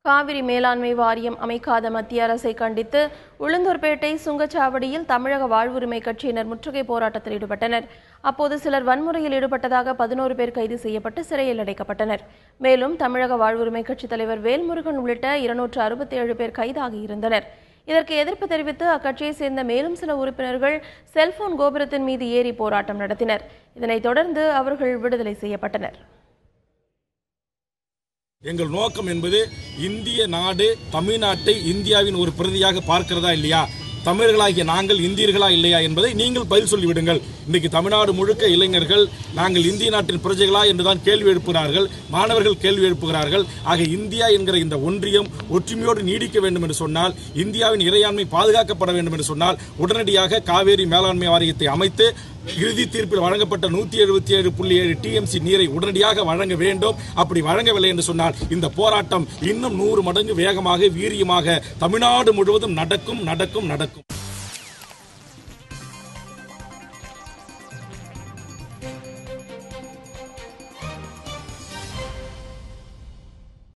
காவிரி மேலாண்மை வாரியம் அமைக்காத மத்திய அரசை கண்டித்து உளுந்தூர்பேட்டை சுங்கச்சாவடியில் தமிழக வாழ்வுரிமை கட்சியினர் முற்றுகை போராட்டத்தில் ஈடுபட்டனர். அப்போது சிலர் வன்முறையில் ஈடுபட்டதாக 11 பேர் கைது செய்யப்பட்டு சிறையில் அடைக்கப்பட்டனர். மேலும் தமிழக வாழ்வுரிமை கட்சி தலைவர் வேல்முருகன் உள்ளிட்ட 267 பேர் கைதாகியிருந்தனர். இதற்கு எதிர்ப்பு தெரிவித்து அக்கட்சியைச் சேர்ந்த மேலும் சில உறுப்பினர்கள் செல்போன் கோபுரத்தின் மீது ஏறி போராட்டம் நடத்தினர். இதனைத் தொடர்ந்து அவர்கள் விடுதலை செய்யப்பட்டனர். எங்கள் நோக்கம் என்பது இந்திய நாடு தமிழ்நாட்டை இந்தியாவின் ஒரு பிரதியாக பார்க்கிறதா இல்லையா, தமிழர்களாகிய நாங்கள் இந்தியர்களா இல்லையா என்பதை நீங்கள் பதில் சொல்லிவிடுங்கள். இன்றைக்கு தமிழ்நாடு முழுக்க இளைஞர்கள் நாங்கள் இந்திய நாட்டின் பிரஜைகளா என்றுதான் கேள்வி எழுப்புகிறார்கள், மாணவர்கள் கேள்வி எழுப்புகிறார்கள். ஆக இந்தியா என்கிற இந்த ஒன்றியம் ஒற்றுமையோடு நீடிக்க வேண்டும் என்று சொன்னால், இந்தியாவின் இறையாண்மை பாதுகாக்கப்பட வேண்டும் என்று சொன்னால் உடனடியாக காவேரி மேலாண்மை வாரியத்தை அமைத்து இறுதி தீர்ப்பில் வழங்கப்பட்ட 177.7 டிஎம்சி நீரை உடனடியாக வழங்க வேண்டும். அப்படி வழங்கவில்லை என்று சொன்னால் இந்த போராட்டம் இன்னும் 100 மடங்கு வேகமாக வீரியமாக தமிழ்நாடு முழுவதும் நடக்கும் நடக்கும் நடக்கும்.